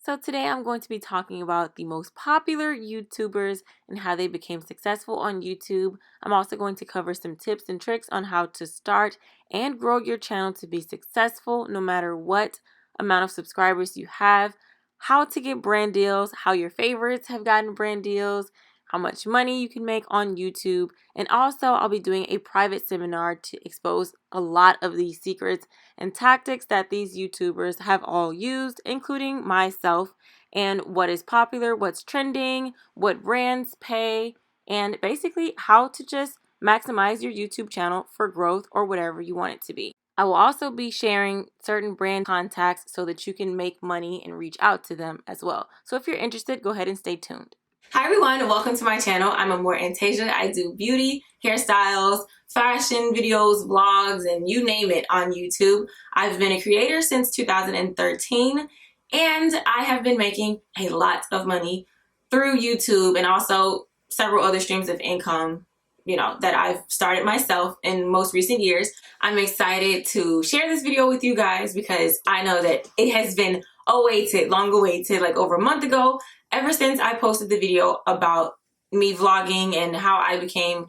So today I'm going to be talking about the most popular YouTubers and how they became successful on YouTube. I'm also going to cover some tips and tricks on how to start and grow your channel to be successful no matter what amount of subscribers you have, how to get brand deals, how your favorites have gotten brand deals, how much money you can make on YouTube, and also I'll be doing a private seminar to expose a lot of these secrets and tactics that these YouTubers have all used, including myself, and what is popular, what's trending, what brands pay, and basically how to just maximize your YouTube channel for growth or whatever you want it to be. I will also be sharing certain brand contacts so that you can make money and reach out to them as well. So if you're interested, go ahead and stay tuned. Hi everyone, and welcome to my channel. I'm Amore Antasia. I do beauty, hairstyles, fashion videos, vlogs, and you name it on YouTube. I've been a creator since 2013, and I have been making a lot of money through YouTube and also several other streams of income, that I've started myself in most recent years. I'm excited to share this video with you guys because I know that it has been long awaited, like over a month ago, ever since I posted the video about me vlogging and how I became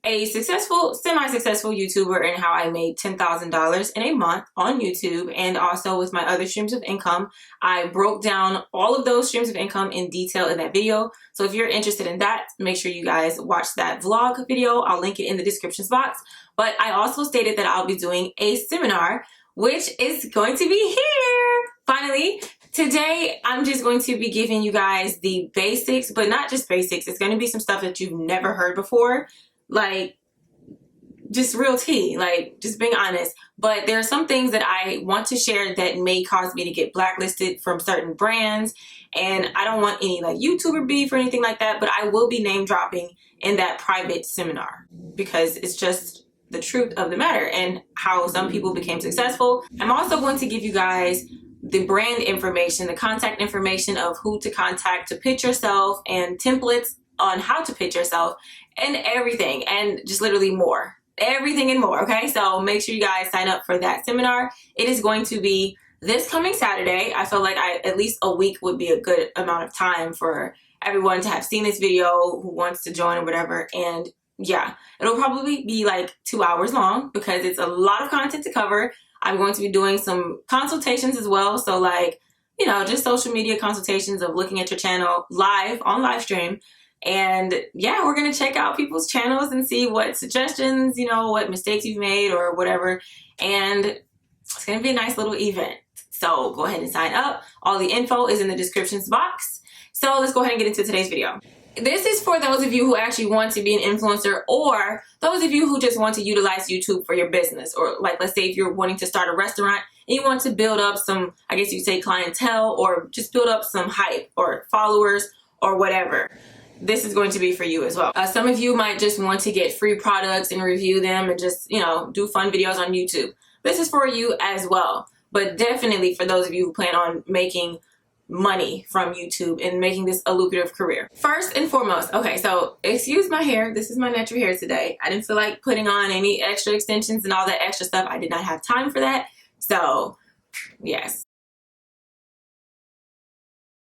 a semi-successful YouTuber and how I made $10,000 in a month on YouTube, and also with my other streams of income. I broke down all of those streams of income in detail in that video. So if you're interested in that, make sure you guys watch that vlog video. I'll link it in the description box. But I also stated that I'll be doing a seminar, which is going to be here finally. Today, I'm just going to be giving you guys the basics, but not just basics. It's going to be some stuff that you've never heard before, like just real tea, like just being honest. But there are some things that I want to share that may cause me to get blacklisted from certain brands, and I don't want any like YouTuber beef or anything like that, but I will be name dropping in that private seminar because it's just the truth of the matter and how some people became successful. I'm also going to give you guys the brand information, the contact information of who to contact to pitch yourself, and templates on how to pitch yourself, and everything, and just literally more. Everything and more, okay? So make sure you guys sign up for that seminar. It is going to be this coming Saturday. I feel like at least a week would be a good amount of time for everyone to have seen this video who wants to join or whatever. And yeah, it'll probably be like 2 hours long because it's a lot of content to cover. I'm going to be doing some consultations as well. So like, just social media consultations of looking at your channel live on live stream. And yeah, we're going to check out people's channels and see what suggestions, what mistakes you've made or whatever. And it's going to be a nice little event. So go ahead and sign up. All the info is in the descriptions box. So let's go ahead and get into today's video. This is for those of you who actually want to be an influencer, or those of you who just want to utilize YouTube for your business. Or like, let's say if you're wanting to start a restaurant and you want to build up some, I guess you'd say clientele, or just build up some hype or followers or whatever. This is going to be for you as well. Some of you might just want to get free products and review them and just, do fun videos on YouTube. This is for you as well. But definitely for those of you who plan on making money from YouTube and making this a lucrative career. First and foremost, okay, so excuse my hair. This is my natural hair today. I didn't feel like putting on any extra extensions and all that extra stuff. I did not have time for that. So yes.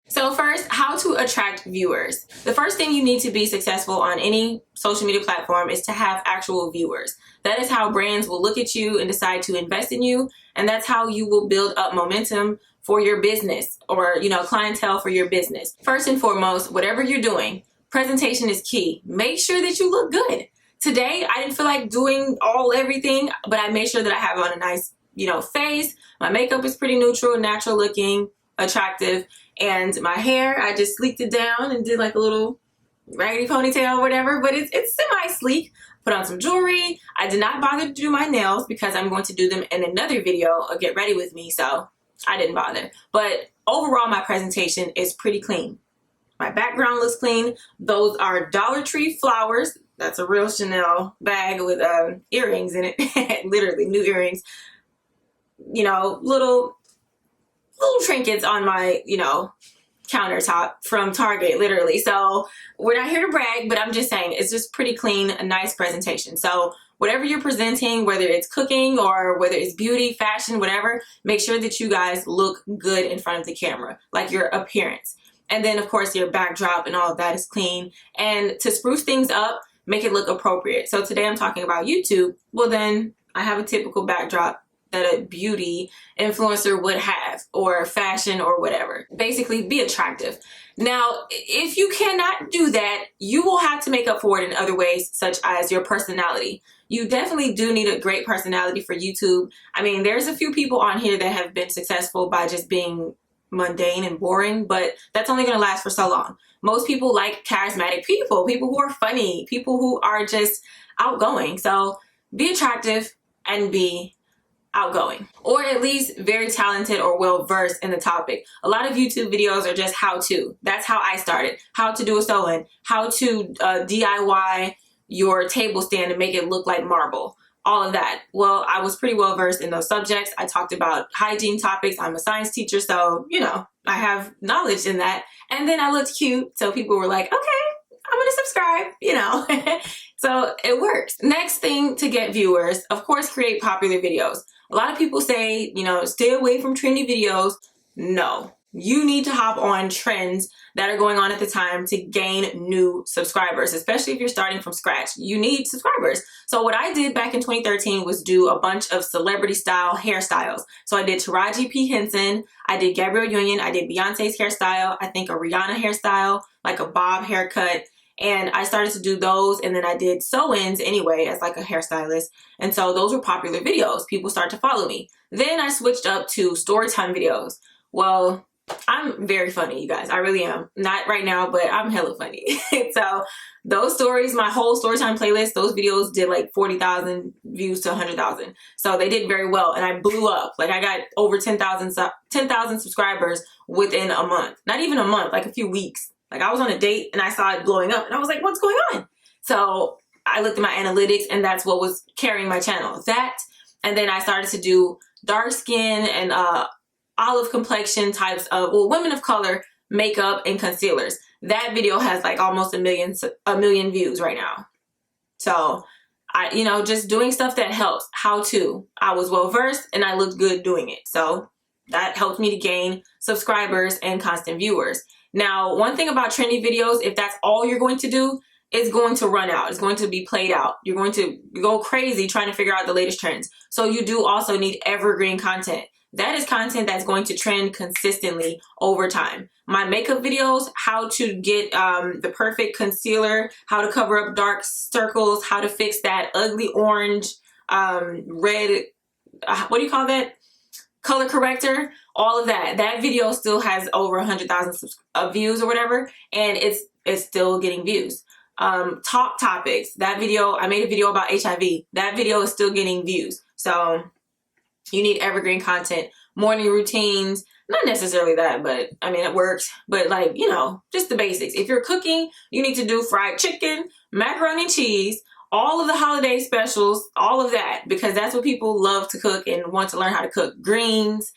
So first, how to attract viewers. The first thing you need to be successful on any social media platform is to have actual viewers. That is how brands will look at you and decide to invest in you. And that's how you will build up momentum for your business, or, clientele for your business. First and foremost, whatever you're doing, presentation is key. Make sure that you look good. Today, I didn't feel like doing everything, but I made sure that I have on a nice, face. My makeup is pretty neutral, natural looking, attractive. And my hair, I just sleeked it down and did like a little raggedy ponytail or whatever, but it's semi-sleek. Put on some jewelry. I did not bother to do my nails because I'm going to do them in another video, or get ready with me, so I didn't bother. But overall, my presentation is pretty clean. My background looks clean. Those are Dollar Tree flowers. That's a real Chanel bag with earrings in it. Literally new earrings. Little trinkets on my, countertop from Target, literally. So we're not here to brag, but I'm just saying it's just pretty clean, a nice presentation. So whatever you're presenting, whether it's cooking or whether it's beauty, fashion, whatever, make sure that you guys look good in front of the camera, like your appearance. And then of course your backdrop and all of that is clean. And to spruce things up, make it look appropriate. So today I'm talking about YouTube. Well, then I have a typical backdrop that a beauty influencer would have, or fashion or whatever. Basically, be attractive. Now, if you cannot do that, you will have to make up for it in other ways, such as your personality. You definitely do need a great personality for YouTube. I mean, there's a few people on here that have been successful by just being mundane and boring, but that's only going to last for so long. Most people like charismatic people who are funny, people who are just outgoing. So be attractive and be outgoing, or at least very talented or well versed in the topic. A lot of YouTube videos are just how to. That's how I started. How to do a sew-in, how to DIY your table stand and make it look like marble. All of that. Well, I was pretty well versed in those subjects. I talked about hygiene topics. I'm a science teacher, so you know, I have knowledge in that. And then I looked cute, so people were like, okay, I'm gonna subscribe, you know. So it works. Next thing to get viewers, of course, create popular videos. A lot of people say, you know, stay away from trendy videos. No, you need to hop on trends that are going on at the time to gain new subscribers, especially if you're starting from scratch. You need subscribers. So what I did back in 2013 was do a bunch of celebrity style hairstyles. So I did Taraji P. Henson, I did Gabrielle Union, I did Beyonce's hairstyle, I think a Rihanna hairstyle, like a bob haircut. And I started to do those, and then I did sew-ins anyway as like a hairstylist. And so those were popular videos. People started to follow me. Then I switched up to storytime videos. Well, I'm very funny, you guys. I really am. Not right now, but I'm hella funny. So those stories, my whole storytime playlist, those videos did like 40,000 views to 100,000. So they did very well, and I blew up. Like I got over 10,000 subscribers within a month. Not even a month, like a few weeks. Like I was on a date and I saw it blowing up and I was like, what's going on? So I looked at my analytics and that's what was carrying my channel. That, and then I started to do dark skin and olive complexion types of, well, women of color makeup and concealers. That video has like almost a million views right now. So you know, just doing stuff that helps. How to. I was well versed and I looked good doing it. So that helped me to gain subscribers and constant viewers. Now, one thing about trendy videos, if that's all you're going to do, it's going to run out. It's going to be played out. You're going to go crazy trying to figure out the latest trends. So you do also need evergreen content. That is content that's going to trend consistently over time. My makeup videos, how to get the perfect concealer, how to cover up dark circles, how to fix that ugly orange, red, what do you call that? Color corrector, all of that. That video still has over 100,000 views or whatever, and it's still getting views. Top topics. That video, I made a video about HIV. That video is still getting views. So you need evergreen content. Morning routines, not necessarily that, but I mean, it works. But like, you know, just the basics. If you're cooking, you need to do fried chicken, macaroni and cheese, all of the holiday specials, all of that, because that's what people love to cook and want to learn how to cook. Greens,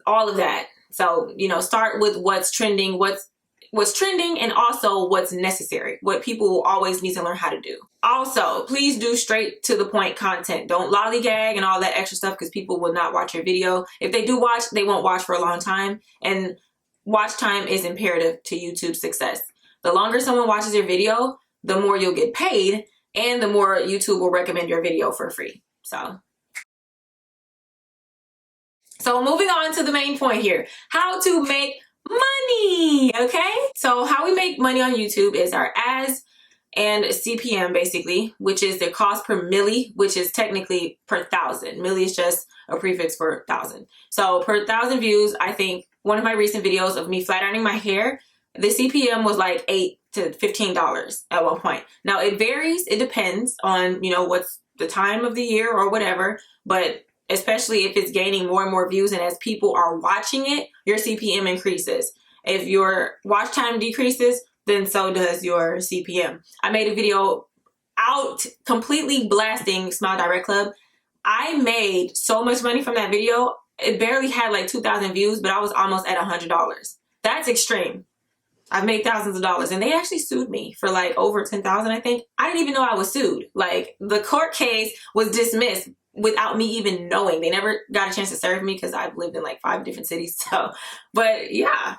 all of that. So, you know, start with what's trending, what's trending, and also what's necessary, what people will always need to learn how to do. Also, please do straight to the point content. Don't lollygag and all that extra stuff, because people will not watch your video. If they do watch, they won't watch for a long time, and watch time is imperative to YouTube's success. The longer someone watches your video, the more you'll get paid, and the more YouTube will recommend your video for free. So moving on to the main point here, how to make money, okay? So how we make money on YouTube is our ads and CPM, basically, which is the cost per milli, which is technically per thousand. Milli is just a prefix for thousand. So per thousand views, I think one of my recent videos of me flat ironing my hair, the CPM was like $8 to $15 at one point. Now it varies, it depends on, you know, what's the time of the year or whatever, but especially if it's gaining more and more views and as people are watching it, your CPM increases. If your watch time decreases, then so does your CPM. I made a video out completely blasting Smile Direct Club. I made so much money from that video. It barely had like 2,000 views, but I was almost at $100. That's extreme. I've made thousands of dollars, and they actually sued me for like over 10,000, I think. I didn't even know I was sued. Like, the court case was dismissed without me even knowing. They never got a chance to serve me because I've lived in like 5 different cities. So, but yeah,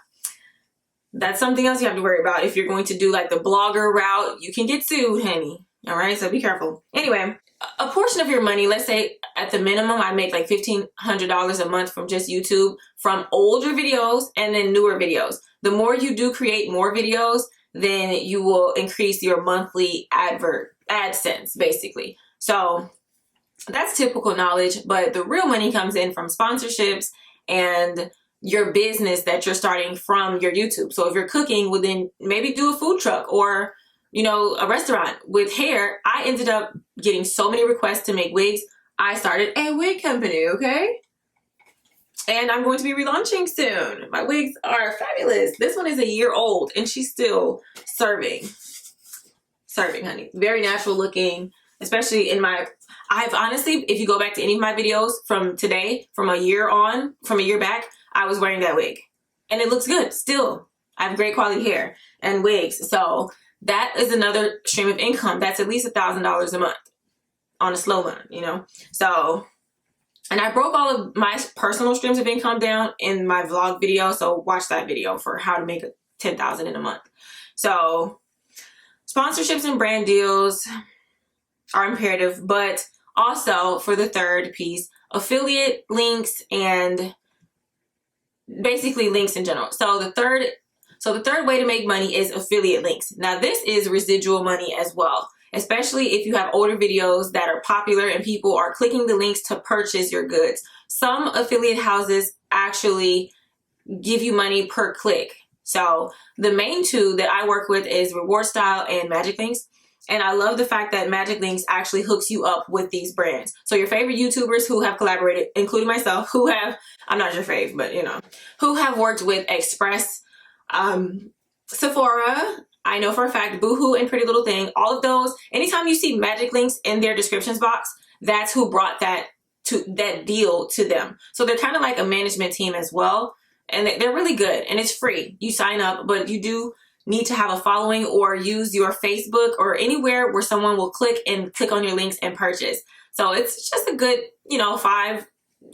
that's something else you have to worry about. If you're going to do like the blogger route, you can get sued, honey. All right, so be careful. Anyway, a portion of your money, let's say at the minimum, I make like $1,500 a month from just YouTube, from older videos and then newer videos. The more you do create more videos, then you will increase your monthly AdSense, basically. So that's typical knowledge, but the real money comes in from sponsorships and your business that you're starting from your YouTube. So if you're cooking, well, then maybe do a food truck or, you know, a restaurant. With hair, I ended up getting so many requests to make wigs. I started a wig company, okay? And I'm going to be relaunching soon. My wigs are fabulous. This one is a year old and she's still serving, honey. Very natural looking, especially in my, I've honestly, if you go back to any of my videos from today, from a year back, I was wearing that wig and it looks good still. I have great quality hair and wigs. So that is another stream of income. That's at least $1,000 a month on a slow run, you know? So, and I broke all of my personal streams of income down in my vlog video. So watch that video for how to make $10,000 in a month. So sponsorships and brand deals are imperative, but also for the third piece, affiliate links and basically links in general. So the third way to make money is affiliate links. Now this is residual money as well, especially if you have older videos that are popular and people are clicking the links to purchase your goods. Some affiliate houses actually give you money per click. So the main two that I work with is Reward Style and Magic Links. And I love the fact that Magic Links actually hooks you up with these brands. So your favorite YouTubers who have collaborated, including myself, who have, I'm not your fave, but you know, who have worked with Express, Sephora, I know for a fact, Boohoo and Pretty Little Thing, all of those, anytime you see Magic Links in their descriptions box, that's who brought that deal to them. So they're kind of like a management team as well. And they're really good and it's free. You sign up, but you do need to have a following or use your Facebook or anywhere where someone will click on your links and purchase. So it's just a good, you know,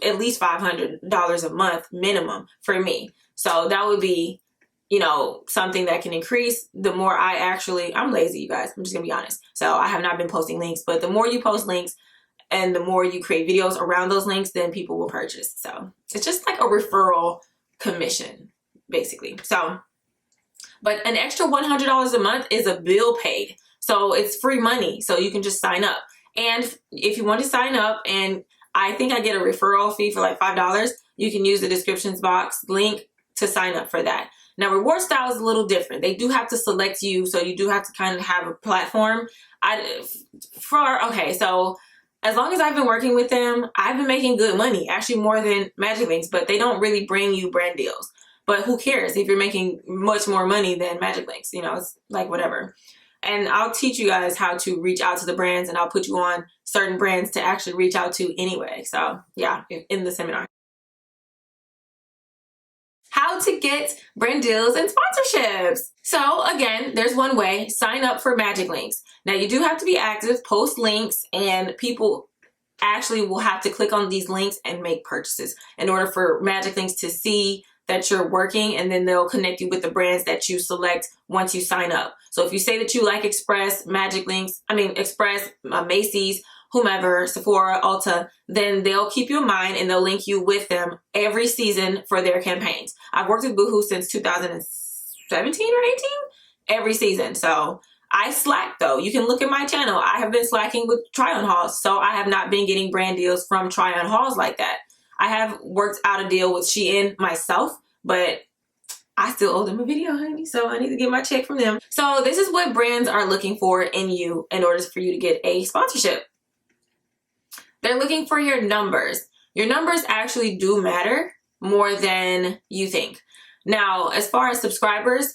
at least $500 a month minimum for me. So that would be, you know, something that can increase the more I'm lazy, you guys. I'm just gonna be honest. So I have not been posting links, but the more you post links and the more you create videos around those links, then people will purchase. So it's just like a referral commission, basically. So, but an extra $100 a month is a bill paid. So it's free money. So you can just sign up. And if you want to sign up, and I think I get a referral fee for like $5, you can use the descriptions box link to sign up for that. Now, Reward Style is a little different. They do have to select you, so you do have to kind of have a platform. So as long as I've been working with them, I've been making good money, actually more than Magic Links, but they don't really bring you brand deals. But who cares if you're making much more money than Magic Links? You know, it's like whatever. And I'll teach you guys how to reach out to the brands, and I'll put you on certain brands to actually reach out to anyway. So yeah, in the seminar. How to get brand deals and sponsorships. So again, there's one way: sign up for Magic Links. Now you do have to be active, post links, and people actually will have to click on these links and make purchases in order for Magic Links to see that you're working, and then they'll connect you with the brands that you select once you sign up. So if you say that you like Express, Express, Macy's, whomever, Sephora, Ulta, then they'll keep you in mind and they'll link you with them every season for their campaigns. I've worked with Boohoo since 2017 or 18, every season. So I slack though. You can look at my channel. I have been slacking with try-on hauls. So I have not been getting brand deals from try-on hauls like that. I have worked out a deal with Shein myself, but I still owe them a video, honey. So I need to get my check from them. So this is what brands are looking for in you in order for you to get a sponsorship. They're looking for your numbers. Your numbers actually do matter more than you think. Now, as far as subscribers,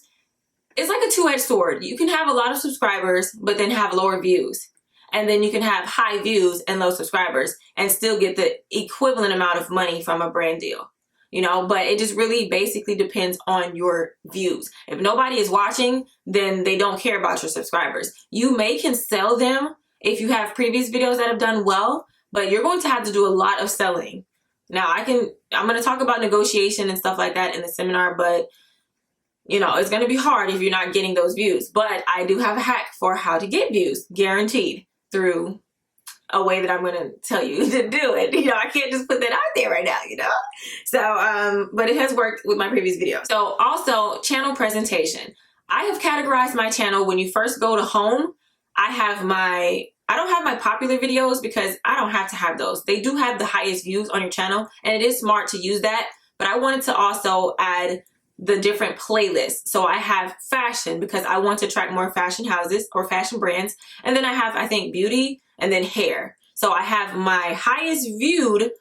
it's like a two-edged sword. You can have a lot of subscribers, but then have lower views. And then you can have high views and low subscribers and still get the equivalent amount of money from a brand deal. but it just really basically depends on your views. If nobody is watching, then they don't care about your subscribers. You can sell them if you have previous videos that have done well, but you're going to have to do a lot of selling. Now, I'm going to talk about negotiation and stuff like that in the seminar, but it's going to be hard if you're not getting those views. But I do have a hack for how to get views, guaranteed, through a way that I'm going to tell you to do it. I can't just put that out there right now, So, but it has worked with my previous videos. So also, channel presentation. I have categorized my channel. When you first go to home, I don't have my popular videos because I don't have to have those. They do have the highest views on your channel, and it is smart to use that. But I wanted to also add the different playlists. So I have fashion because I want to track more fashion houses or fashion brands. And then I have, I think, beauty and then hair. So I have my highest viewed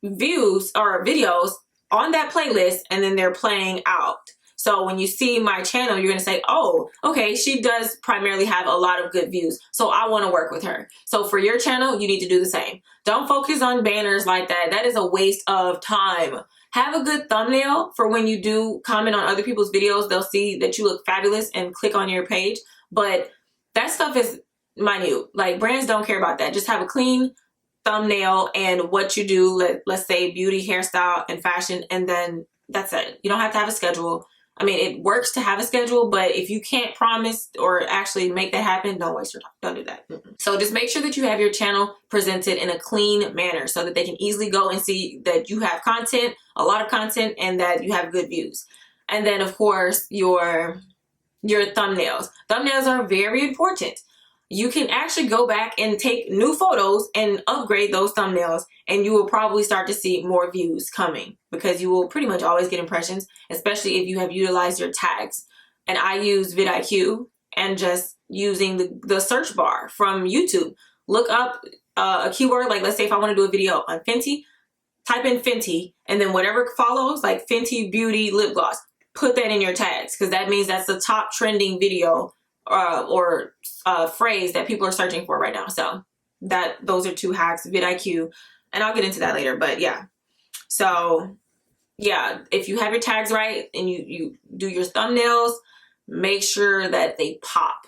views or videos on that playlist, and then they're playing out. So when you see my channel, you're going to say, oh, okay, she does primarily have a lot of good views, so I want to work with her. So for your channel, you need to do the same. Don't focus on banners like that. That is a waste of time. Have a good thumbnail for when you do comment on other people's videos. They'll see that you look fabulous and click on your page. But that stuff is minute. Like, brands don't care about that. Just have a clean thumbnail and what you do. Let's say beauty, hairstyle, and fashion, and then that's it. You don't have to have a schedule. I mean, it works to have a schedule, but if you can't promise or actually make that happen, don't waste your time. Don't do that. So just make sure that you have your channel presented in a clean manner so that they can easily go and see that you have content, a lot of content, and that you have good views. And then, of course, your thumbnails. Thumbnails are very important. You can actually go back and take new photos and upgrade those thumbnails, and you will probably start to see more views coming because you will pretty much always get impressions, especially if you have utilized your tags. And I use vidIQ and just using the search bar from YouTube. Look up a keyword, like let's say if I want to do a video on Fenty, type in Fenty, and then whatever follows, like Fenty Beauty Lip Gloss, put that in your tags because that means that's the top trending video or phrase that people are searching for right now. So those are two hacks, vidIQ, and I'll get into that later. But yeah, so yeah, if you have your tags right and you do your thumbnails, make sure that they pop,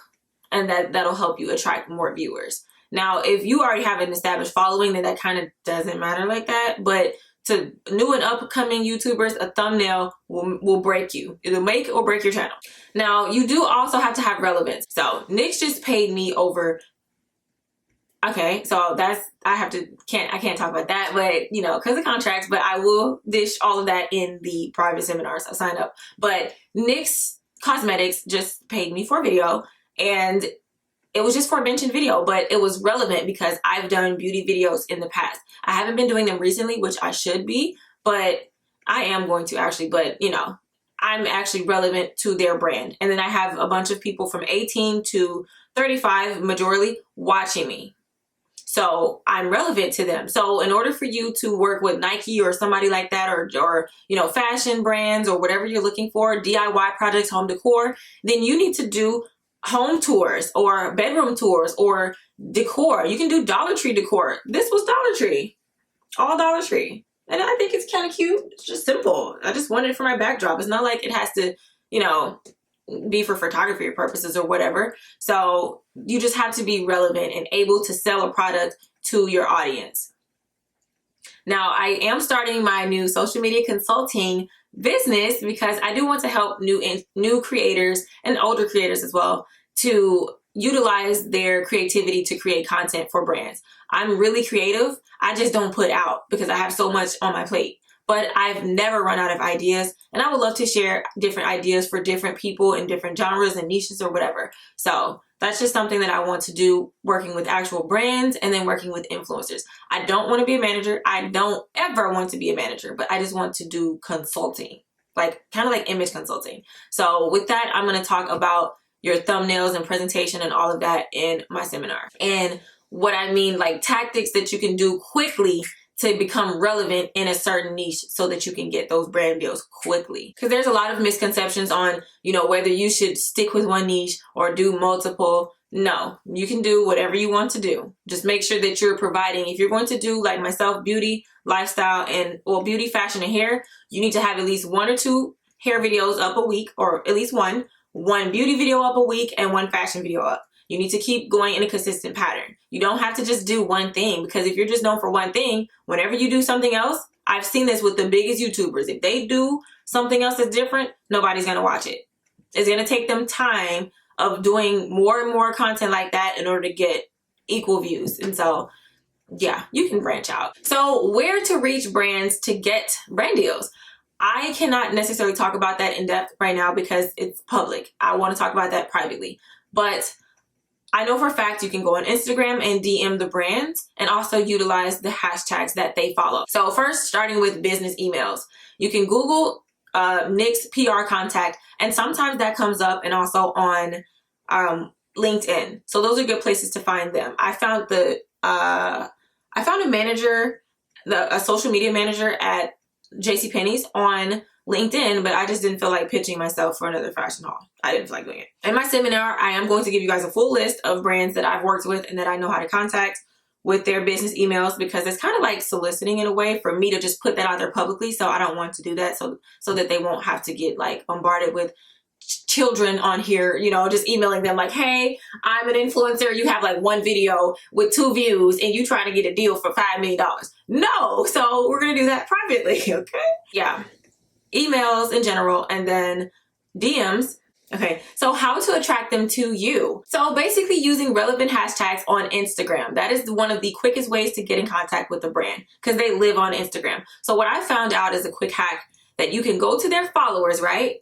and that'll help you attract more viewers. Now, if you already have an established following, then that kind of doesn't matter like that. But to new and upcoming YouTubers, a thumbnail will break you. It'll make or break your channel. Now, you do also have to have relevance. So Nyx just paid me over. Okay, so I can't talk about that, but because of contracts, but I will dish all of that in the private seminars. I signed up. But Nyx Cosmetics just paid me for a video, and it was just for a mentioned video, but it was relevant because I've done beauty videos in the past. I haven't been doing them recently, which I should be, but I am going to actually, but I'm actually relevant to their brand. And then I have a bunch of people from 18 to 35, majorly, watching me. So I'm relevant to them. So in order for you to work with Nike or somebody like that, or fashion brands or whatever you're looking for, DIY projects, home decor, then you need to do home tours or bedroom tours or decor. You can do Dollar Tree decor. This was Dollar Tree, all Dollar Tree. And I think it's kind of cute. It's just simple. I just wanted it for my backdrop. It's not like it has to, be for photography purposes or whatever. So you just have to be relevant and able to sell a product to your audience. Now, I am starting my new social media consulting business because I do want to help new creators and older creators as well to utilize their creativity to create content for brands. I'm really creative. I just don't put out because I have so much on my plate. But I've never run out of ideas, and I would love to share different ideas for different people in different genres and niches or whatever. So that's just something that I want to do, working with actual brands and then working with influencers. I don't want to be a manager. I don't ever want to be a manager, but I just want to do consulting, kind of like image consulting. So with that, I'm going to talk about your thumbnails and presentation and all of that in my seminar. And what I mean, like tactics that you can do quickly to become relevant in a certain niche so that you can get those brand deals quickly. Because there's a lot of misconceptions on, whether you should stick with one niche or do multiple No, you can do whatever you want to do. Just make sure that you're providing. If you're going to do like myself, beauty, lifestyle, and well, beauty, fashion, and hair, you need to have at least 1 or 2 hair videos up a week, or at least one beauty video up a week, and 1 fashion video up. You need to keep going in a consistent pattern. You don't have to just do one thing, because if you're just known for one thing, whenever you do something else, I've seen this with the biggest YouTubers. If they do something else that's different, nobody's going to watch it. It's going to take them time of doing more and more content like that in order to get equal views. And so, yeah, you can branch out. So where to reach brands to get brand deals? I cannot necessarily talk about that in depth right now because it's public. I want to talk about that privately. But I know for a fact you can go on Instagram and DM the brands and also utilize the hashtags that they follow. So first, starting with business emails, you can Google Nick's PR contact, and sometimes that comes up, and also on LinkedIn. So those are good places to find them. I found a manager, a social media manager at JCPenney's on LinkedIn, but I just didn't feel like pitching myself for another fashion haul. I didn't feel like doing it. In my seminar, I am going to give you guys a full list of brands that I've worked with and that I know how to contact with their business emails, because it's kind of like soliciting in a way for me to just put that out there publicly. So I don't want to do that, so that they won't have to get like bombarded with children on here, you know, just emailing them like, hey, I'm an influencer. You have like 1 video with 2 views and you trying to get a deal for $5 million. No. So we're going to do that privately. Okay. Yeah. Emails in general, and then DMs. Okay, so how to attract them to you. So basically using relevant hashtags on Instagram. That is one of the quickest ways to get in contact with the brand, because they live on Instagram. So what I found out is a quick hack that you can go to their followers, right?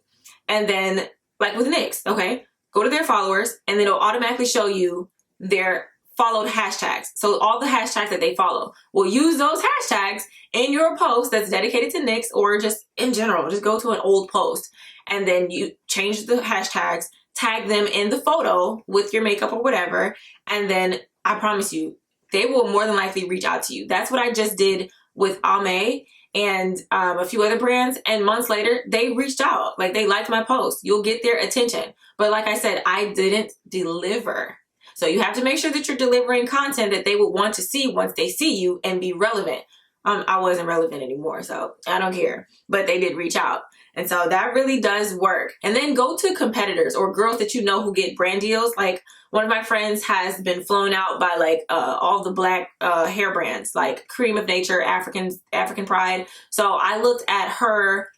And then like with Nyx, okay, go to their followers and then it'll automatically show you their followed hashtags. So all the hashtags that they follow, will use those hashtags in your post that's dedicated to Nyx, or just in general, just go to an old post and then you change the hashtags, tag them in the photo with your makeup or whatever. And then I promise you, they will more than likely reach out to you. That's what I just did with Ame and a few other brands, and months later they reached out. Like, they liked my post. You'll get their attention. But like I said, I didn't deliver. So you have to make sure that you're delivering content that they would want to see once they see you and be relevant. I wasn't relevant anymore, so I don't care. But they did reach out. And so that really does work. And then go to competitors or girls that you know who get brand deals. Like, one of my friends has been flown out by like all the black hair brands, like Cream of Nature, African Pride. So I looked at her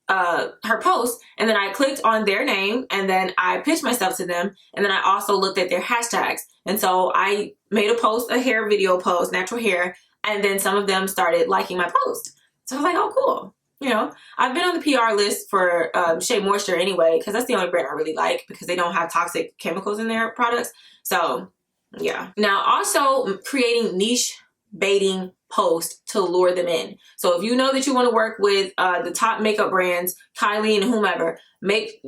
post, and then I clicked on their name, and then I pitched myself to them, and then I also looked at their hashtags. And so I made a post, a hair video post, natural hair, and then some of them started liking my post. So I was like, oh, cool. You know, I've been on the PR list for Shea Moisture anyway, because that's the only brand I really like, because they don't have toxic chemicals in their products. So yeah. Now also creating niche baiting post to lure them in. So if you know that you want to work with the top makeup brands, Kylie and whomever,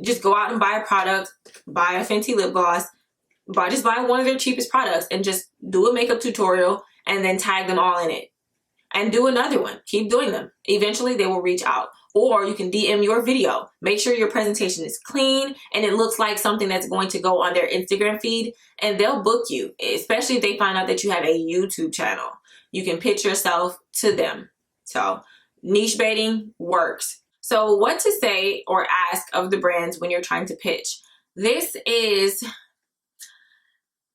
just go out and buy a product, buy a Fenty lip gloss, just buy one of their cheapest products and just do a makeup tutorial and then tag them all in it. And do another one. Keep doing them. Eventually they will reach out. Or you can DM your video. Make sure your presentation is clean and it looks like something that's going to go on their Instagram feed, and they'll book you, especially if they find out that you have a YouTube channel. You can pitch yourself to them. So niche baiting works. So what to say or ask of the brands when you're trying to pitch. This is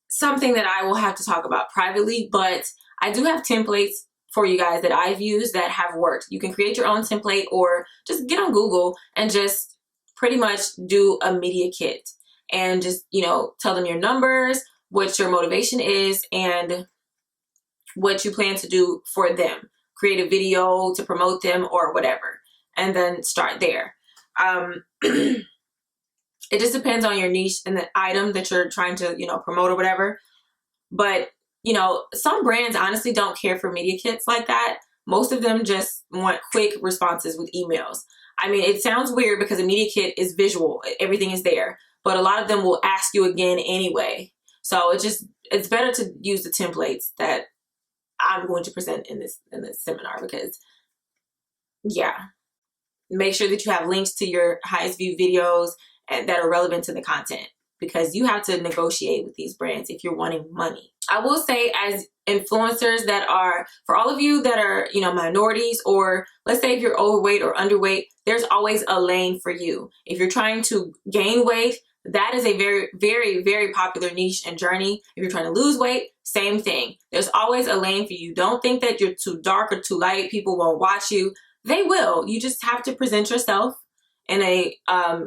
something that I will have to talk about privately, but I do have templates for you guys that I've used that have worked. You can create your own template, or just get on Google and just pretty much do a media kit and just, you know, tell them your numbers, what your motivation is, and what you plan to do for them. Create a video to promote them or whatever, and then start there. It just depends on your niche and the item that you're trying to, you know, promote or whatever. But you know, some brands honestly don't care for media kits like that. Most of them just want quick responses with emails. I mean, it sounds weird because a media kit is visual. Everything is there. But a lot of them will ask you again anyway. So it's better to use the templates that I'm going to present in this seminar, because yeah, make sure that you have links to your highest view videos and that are relevant to the content. because you have to negotiate with these brands if you're wanting money. I will say, as influencers that are, for all of you that are, you know, minorities, or let's say if you're overweight or underweight, there's always a lane for you. If you're trying to gain weight, that is a very, very, very popular niche and journey. If you're trying to lose weight, same thing. There's always a lane for you. Don't think that you're too dark or too light, people won't watch you. They will. You just have to present yourself in a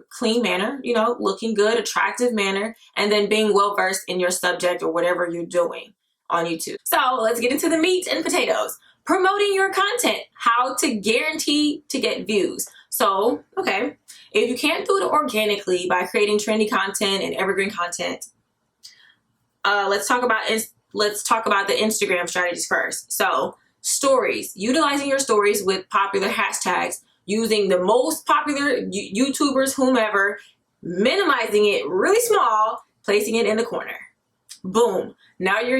clean manner, you know, looking good, attractive manner, and then being well versed in your subject or whatever you're doing on YouTube. So let's get into the meat and potatoes. Promoting your content, how to guarantee to get views. So, okay, if you can't do it organically by creating trendy content and evergreen content, let's talk about the Instagram strategies first. So, stories, utilizing your stories with popular hashtags, using the most popular YouTubers, whomever, minimizing it really small, placing it in the corner. Boom. Now your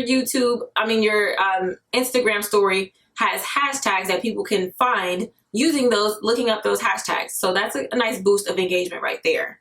Instagram story has hashtags that people can find using those, looking up those hashtags. So that's a nice boost of engagement right there.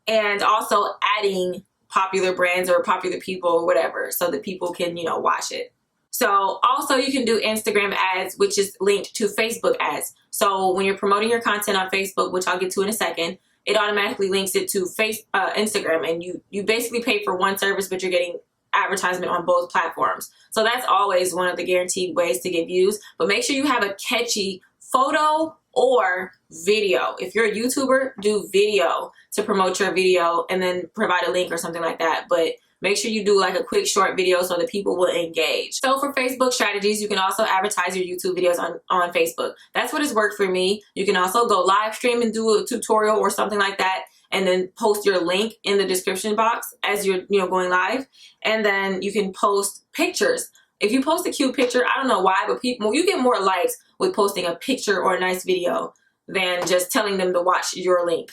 And also adding popular brands or popular people or whatever, so that people can, you know, watch it. So also you can do Instagram ads, which is linked to Facebook ads. So when you're promoting your content on Facebook, which I'll get to in a second, it automatically links it to Instagram, and you basically pay for one service, but you're getting advertisement on both platforms. So that's always one of the guaranteed ways to get views. But make sure you have a catchy photo or video. If you're a YouTuber, do video to promote your video and then provide a link or something like that. But make sure you do like a quick short video so that people will engage. So for Facebook strategies, you can also advertise your YouTube videos on Facebook. That's what has worked for me. You can also go live stream and do a tutorial or something like that, and then post your link in the description box as you're, you know, going live. And then you can post pictures. If you post a cute picture, I don't know why, but you get more likes with posting a picture or a nice video than just telling them to watch your link.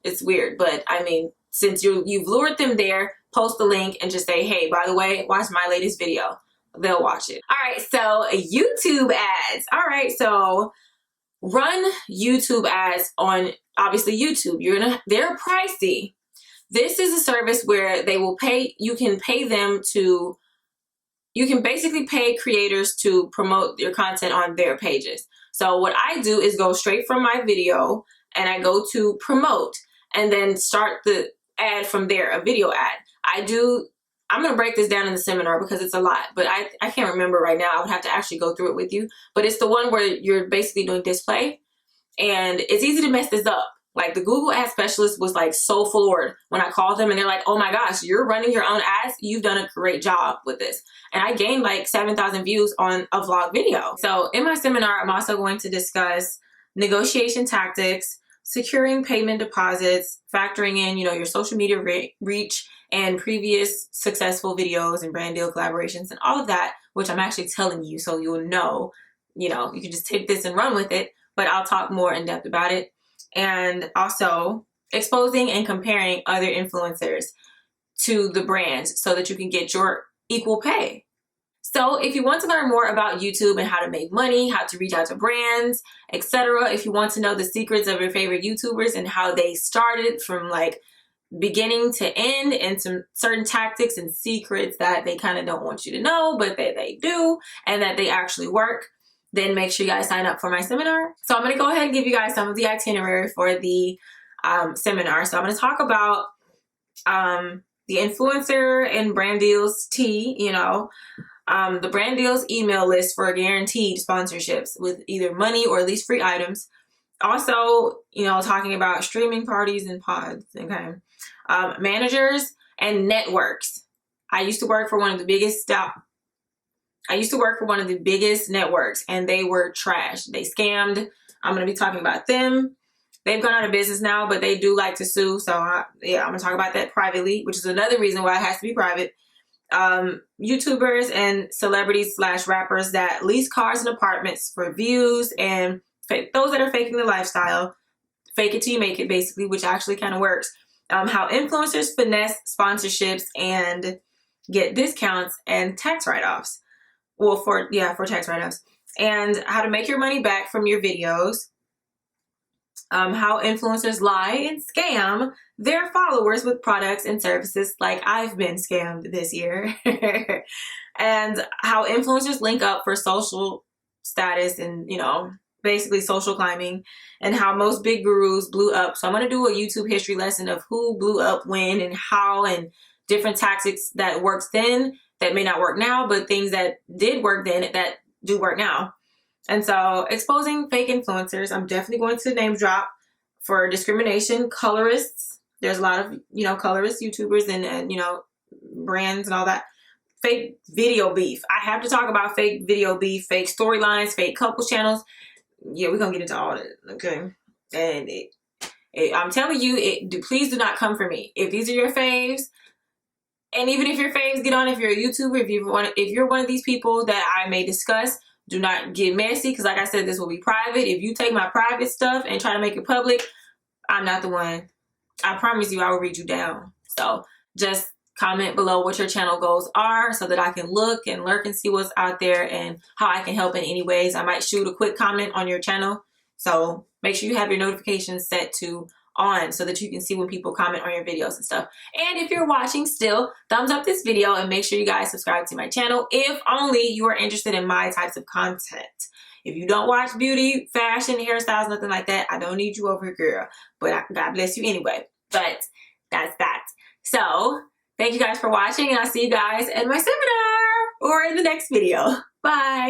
It's weird, but I mean, since you've lured them there, post the link and just say, hey, by the way, watch my latest video. They'll watch it. All right, so YouTube ads. All right, so run YouTube ads on, obviously, YouTube. They're pricey. This is a service where they will pay, you can basically pay creators to promote your content on their pages. So what I do is go straight from my video and I go to promote and then start the ad from there, a video ad. I'm going to break this down in the seminar because it's a lot, but I can't remember right now. I would have to actually go through it with you. But it's the one where you're basically doing display, and it's easy to mess this up. Like, the Google ad specialist was like so floored when I called them, and they're like, oh my gosh, you're running your own ads? You've done a great job with this. And I gained like 7,000 views on a vlog video. So in my seminar, I'm also going to discuss negotiation tactics, securing payment deposits, factoring in, you know, your social media reach and previous successful videos and brand deal collaborations and all of that, which I'm actually telling you so you'll know, you know, you can just take this and run with it, but I'll talk more in depth about it. And also exposing and comparing other influencers to the brands so that you can get your equal pay. So if you want to learn more about YouTube and how to make money, how to reach out to brands, etc., if you want to know the secrets of your favorite YouTubers and how they started from like beginning to end, and some certain tactics and secrets that they kind of don't want you to know, but that they do and that they actually work, then make sure you guys sign up for my seminar. So I'm going to go ahead and give you guys some of the itinerary for the seminar. So I'm going to talk about the influencer and brand deals tea, you know, the brand deals email list for guaranteed sponsorships with either money or at least free items. Also, you know, talking about streaming parties and pods, okay? Managers and networks. I used to work for one of the biggest networks, and they were trash. They scammed. I'm going to be talking about them. They've gone out of business now, but they do like to sue. So yeah, I'm going to talk about that privately, which is another reason why it has to be private. YouTubers and celebrities / rappers that lease cars and apartments for views, and those that are faking the lifestyle, fake it till you make it, basically, which actually kind of works. How influencers finesse sponsorships and get discounts and tax write-offs. Well, for tax write-offs. And how to make your money back from your videos. how influencers lie and scam their followers with products and services like I've been scammed this year. And how influencers link up for social status and, you know, basically social climbing, and how most big gurus blew up. So I'm going to do a YouTube history lesson of who blew up when and how, and different tactics that works then that may not work now, but things that did work then that do work now. And so exposing fake influencers, I'm definitely going to name drop for discrimination, colorists. There's a lot of, you know, colorist YouTubers and you know, brands and all that. Fake video beef. I have to talk about fake video beef, fake storylines, fake couples channels. Yeah, we're going to get into all that, okay? And I'm telling you, please do not come for me. If these are your faves, and even if your faves get on, if you're a YouTuber, if you're one of these people that I may discuss, do not get messy, because like I said, this will be private. If you take my private stuff and try to make it public, I'm not the one. I promise you I will read you down. So just comment below what your channel goals are so that I can look and lurk and see what's out there and how I can help in any ways. I might shoot a quick comment on your channel. So make sure you have your notifications set to on so that you can see when people comment on your videos and stuff. And if you're watching still, thumbs up this video and make sure you guys subscribe to my channel if only you are interested in my types of content. If you don't watch beauty, fashion, hairstyles, nothing like that, I don't need you over here, girl. But God bless you anyway. But that's that. So thank you guys for watching, and I'll see you guys in my seminar or in the next video. Bye.